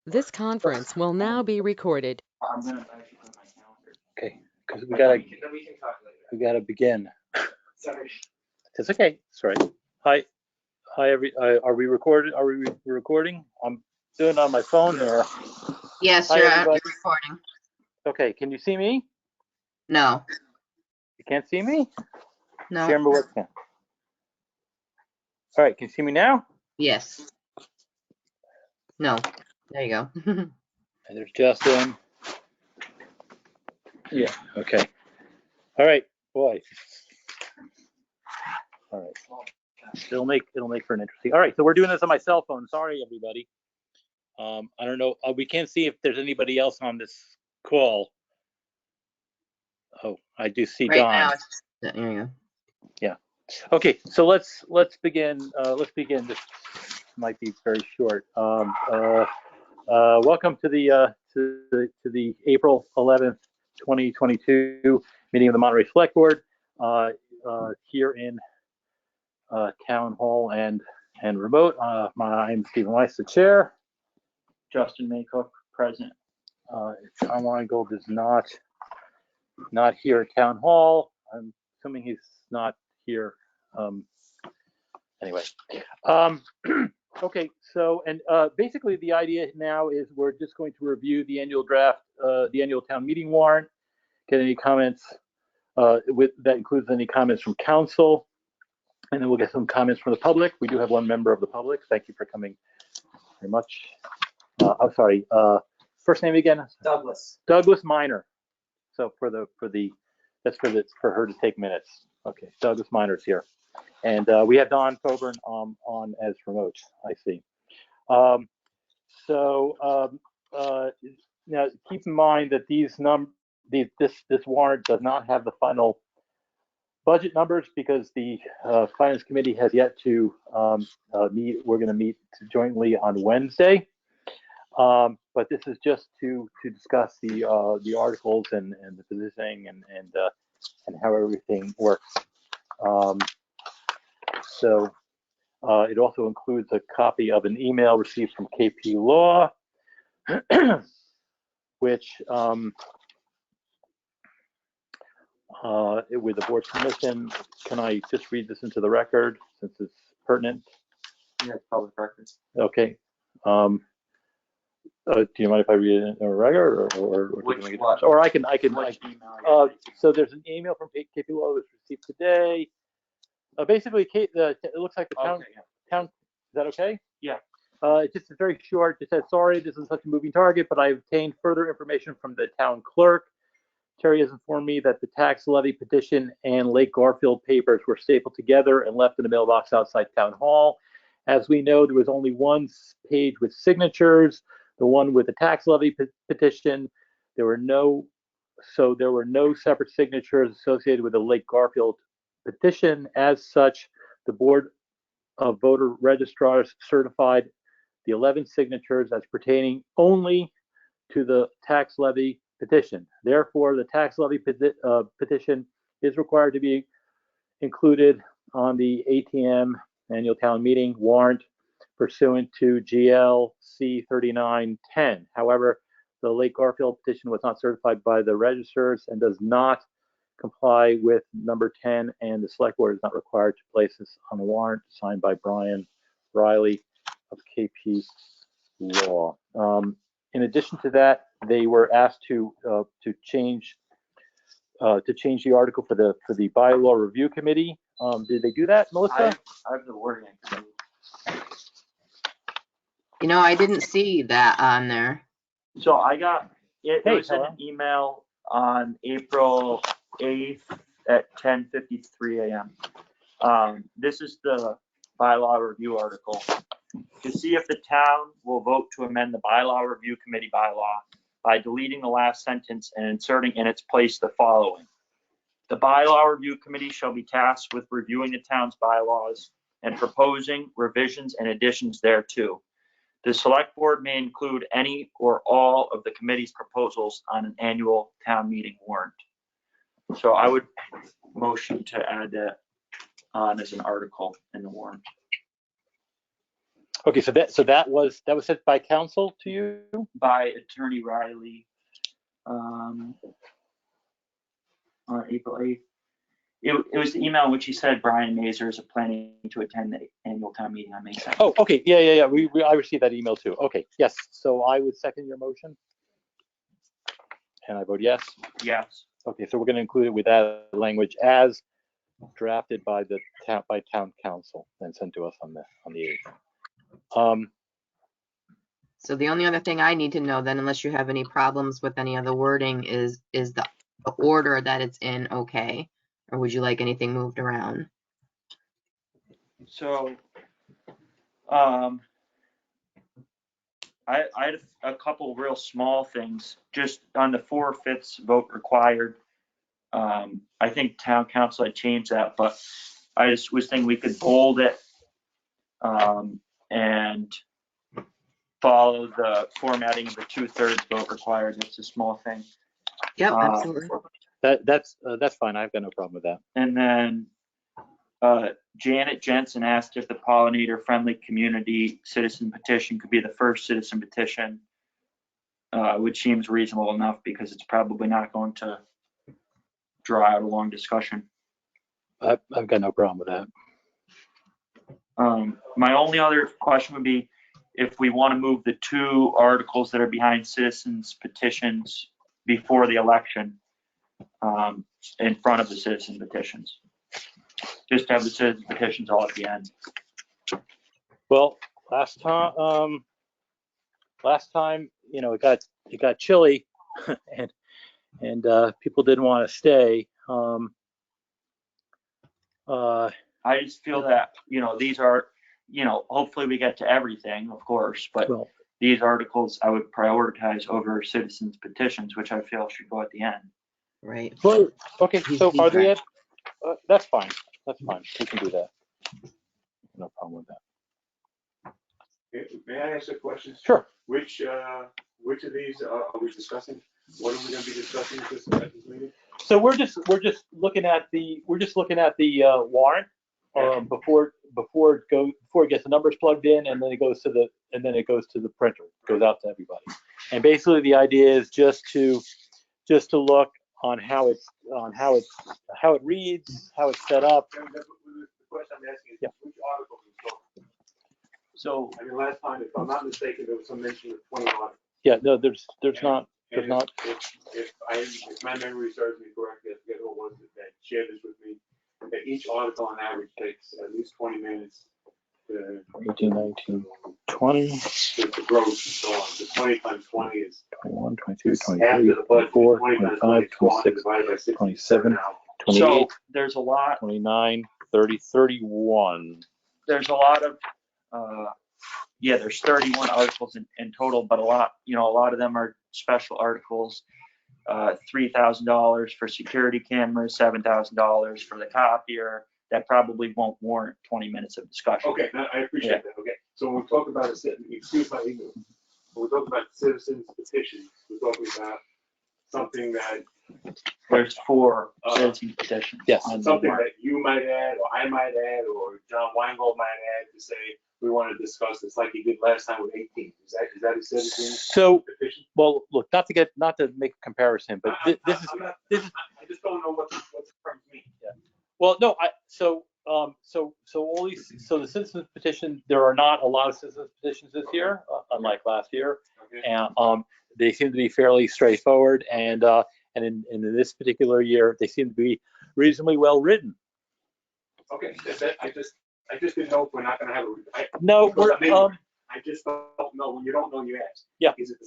This conference will now be recorded. I'm gonna actually put my calendar. Okay, because we gotta begin. Sorry. It's okay. It's all right. Hi. Are we recorded? Are we recording? I'm doing it on my phone here. Yes, Hi, you're everybody. recording. Okay, can you see me? No, You can't see me? no, Share my webcam. All right, can you see me now? yes. No, there you go. And there's Justin. Yeah. Okay. All right, boy. All right. It'll make for an interesting. All right, so we're doing this on my cell phone. Sorry, everybody. I don't know. We can't see if there's anybody else on this call. Oh, I do see Right Don. now, there you go. Okay, so let's begin. Let's begin. This might be very short. Welcome to the April 11th, 2022 meeting of the Monterey Select Board here in Town Hall and remote. I'm Stephen Weiss, the chair. Justin Maycook, present. John Weingold is not here at Town Hall. I'm assuming he's not here. Anyway, okay. So, and basically the idea now is we're just going to review the annual draft, the annual town meeting warrant. Get any comments that includes any comments from council, and then we'll get some comments from the public. We do have one member of the public. Thank you for coming very much. I'm sorry. First name again? Douglas. Douglas Minor. So for her to take minutes. Okay, Douglas Minor's here, and we have Don Coburn on as remote. I see. Now keep in mind that this warrant does not have the final budget numbers because the Finance Committee has yet to meet. We're going to meet jointly on Wednesday. But this is just to discuss the articles and the positioning and how everything works. It also includes a copy of an email received from KP Law, which with the board's permission, can I just read this into the record since it's pertinent? Yeah, public records. Okay. Do you mind if I read it in a record, or I can? So there's an email from KP Law that was received today. Basically, it looks like the town. Okay, yeah. Town. Is that okay? Yeah. It's just very short. It says, "Sorry, this is such a moving target, but I obtained further information from the town clerk. Terry has informed me that the tax levy petition and Lake Garfield papers were stapled together and left in a mailbox outside Town Hall. As we know, there was only one page with signatures, the one with the tax levy petition. There were no separate signatures associated with the Lake Garfield petition. As such, the Board of Voter Registrars certified the 11 signatures as pertaining only to the tax levy petition. Therefore, the tax levy petition is required to be included on the ATM annual town meeting warrant pursuant to GLC 3910. However, the Lake Garfield petition was not certified by the registrars and does not comply with number 10, and the select board is not required to place this on the warrant signed by Brian Riley of KP Law. In addition to that, they were asked to change the article for the bylaw review committee. Did they do that, Melissa? I have the wording. You know, I didn't see that on there. So I got it. Hey, It was in an email on April 8th at 10:53 a.m. This is the bylaw review article. To see if the town will vote to amend the bylaw review committee bylaw by deleting the last sentence and inserting in its place the following. The bylaw review committee shall be tasked with reviewing the town's bylaws and proposing revisions and additions thereto. The select board may include any or all of the committee's proposals on an annual town meeting warrant. So I would motion to add that on as an article in the warrant. Okay, so that was sent by counsel to you? by Attorney Riley on April 8th. It was the email in which he said Brian Mazer is planning to attend the annual town meeting on May 2nd. Oh, okay, yeah. I received that email too. Okay, yes. So I would second your motion. And I vote yes. Yes. Okay, so we're going to include it with that language as drafted by the town council and sent to us on the 8th. So the only other thing I need to know then, unless you have any problems with any of the wording, is the order that it's in okay? Or would you like anything moved around? So, I had a couple real small things, just on the 4/5 vote required. I think town council had changed that, but I just was thinking we could bold it, and follow the formatting of the 2/3 vote required. That's a small thing. Yep, absolutely. That's fine. I've got no problem with that. And then Janet Jensen asked if the pollinator friendly community citizen petition could be the first citizen petition, which seems reasonable enough because it's probably not going to draw out a long discussion. I've got no problem with that. My only other question would be if we want to move the 2 articles that are behind citizens petitions before the election, in front of the citizen petitions. Just to have the citizen petitions all at the end. Well, last time, it got chilly, and people didn't want to stay. I just feel that, these are, hopefully we get to everything, of course, but Well, these articles I would prioritize over citizens petitions, which I feel should go at the end. Right. well, okay. So He's are they? right. That's fine. That's fine. We can do that. No problem with that. May I ask a question? Sure. Which of these are we discussing? What are we going to be discussing at this meeting? So we're just looking at the warrant before it gets the numbers plugged in, and then it goes to the printer. It goes out to everybody. And basically the idea is just to look on how it reads, how it's set up. The question I'm asking is Yeah. which article we talking? So I mean, last time, if I'm not mistaken, there was some mention of 20 articles. Yeah, no, there's not. And if my memory serves me correctly, I forget who it was that shared this with me, that each article on average takes at least 20 minutes to 18, 19, 20, to gross and so on. The 20 times 20 is 21, 22, after 23, the budget. 24, 20 times 25, 20 26, divided by 60, 27, now. 28, so there's a lot 29, 30, 31. there's a lot of there's 31 articles in total, but a lot of them are special articles. $3,000 for security cameras, $7,000 for the copier. That probably won't warrant 20 minutes of discussion. Okay, I appreciate that. Okay, so when we talk about excuse my ignorance, when we talk about citizens petitions, we're talking about something that There's 4 citizen petitions. Yes. on the something warrant. that you might add, or I might add, or John Weingold might add to say we want to discuss this like he did last time with 18. Is that a citizen So, petition? well, look, not to make a comparison, but this is. I just don't know what the terms mean. Well, no, so all these, so the citizens petition, there are not a lot of citizens petitions this year, unlike last year. Okay. And they seem to be fairly straightforward, and in this particular year, they seem to be reasonably well written. Okay, I just didn't know if we're not going to have No, I just don't know. When you don't know, you ask. Yeah. Is it the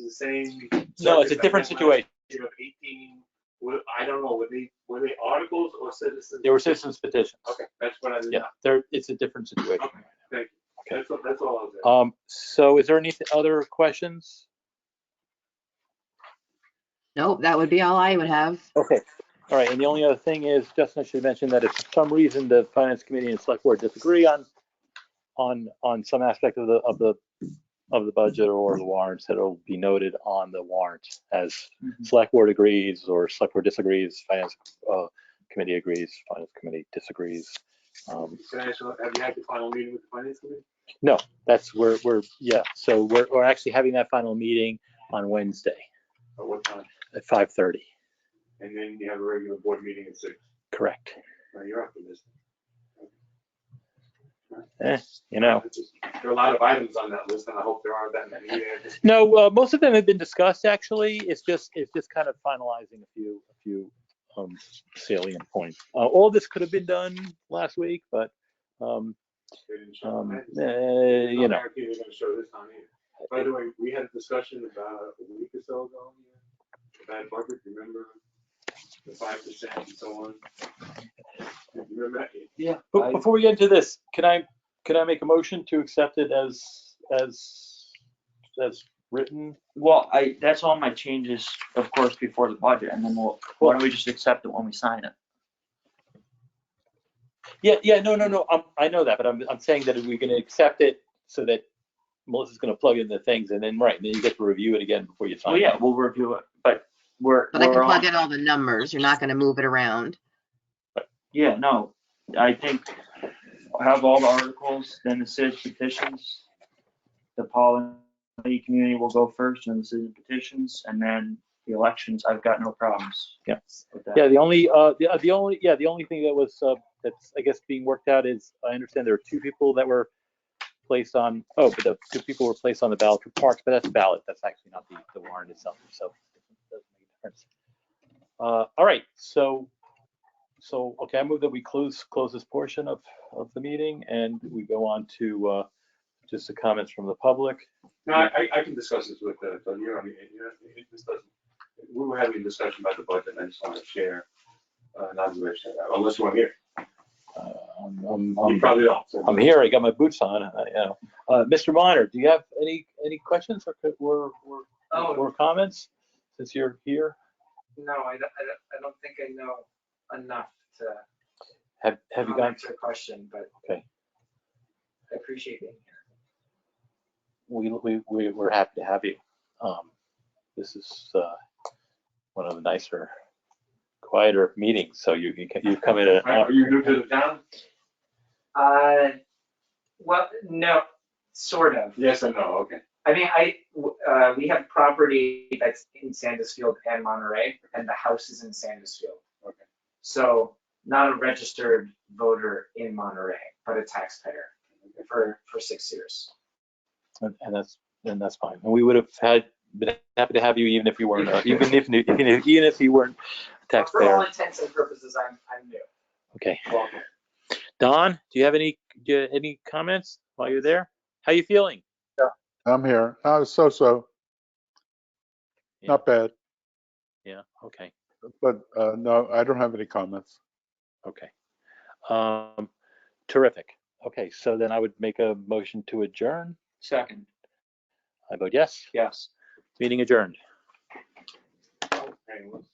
same? No, it's a different situation. 18. I don't know. Were they articles or citizens? They were citizens petitions. Okay, that's what I did. Yeah, it's a different situation. Okay, thank you. Okay. That's all I was asking. So is there any other questions? Nope, that would be all I would have. Okay. All right. And the only other thing is, Justin, I should mention that if for some reason the finance committee and select board disagree on some aspect of the budget or the warrants, that it'll be noted on the warrant as select board agrees or select board disagrees, finance committee agrees, finance committee disagrees. Can I ask, have you had the final meeting with the finance committee? No, that's yeah. So we're actually having that final meeting on Wednesday At what time? at 5:30. And then you have a regular board meeting at 6. Correct. You're optimistic. You know. There are a lot of items on that list, and I hope there aren't that many. No, most of them have been discussed. Actually, it's just kind of finalizing a few salient points. All this could have been done last week, but They didn't show on that. you know. I guarantee they're going to show this on here. By the way, we had a discussion about a week or so ago about Margaret. Remember the 5% and so on? You remember that? Yeah. But before we get into this, can I make a motion to accept it as written? Well, that's all my changes, of course, before the budget, and then why don't we just accept it when we sign it? Yeah, no. I know that, but I'm saying that we're going to accept it so that Melissa's going to plug in the things, and then then you get to review it again before you sign Well, it. yeah, we'll review it, but But I can we're plug on. in all the numbers. You're not gonna move it around. Yeah, no, I think have all the articles, then the citizen petitions. The Polynesian community will go first, and the citizen petitions, and then the elections. I've got no problems. Yeah. With that. Yeah, the only thing that was that's I guess being worked out is I understand there are 2 people that were placed on. Oh, but the 2 people were placed on the ballot for parks, but that's a ballot. That's actually not the warrant itself. So it doesn't make a difference. All right, so okay, I move that we close this portion of the meeting, and we go on to just the comments from the public. No, I can discuss this with Tony. This doesn't. We were having a discussion about the budget, and I just want to share. Not to share that, unless you want to hear. You probably don't. So I'm here. I got my boots on. Mr. Minor, do you have any questions or comments since you're here? No, I don't think I know enough to Have you gone? answer the question, but Okay. I appreciate being here. We're happy to have you. This is one of the nicer, quieter meetings. So you come in. Are you new to the town? Well, no, sort of. Yes and no. Okay. I mean, we have property that's in Sandusfield and Monterey, and the house is in Sandusfield. Okay. So not a registered voter in Monterey, but a taxpayer for 6 years. And that's fine. And we would have been happy to have you even if you weren't even if you weren't a For all taxpayer. intents and purposes, I'm new. Okay. Welcome. Don, do you have any comments while you're there? How you feeling? I'm here. So. Yeah. Not bad, Yeah. Okay. but no, I don't have any comments. Okay. Terrific. Okay. So then I would make a motion to adjourn. Second, I vote yes. yes. Meeting adjourned. Okay, let's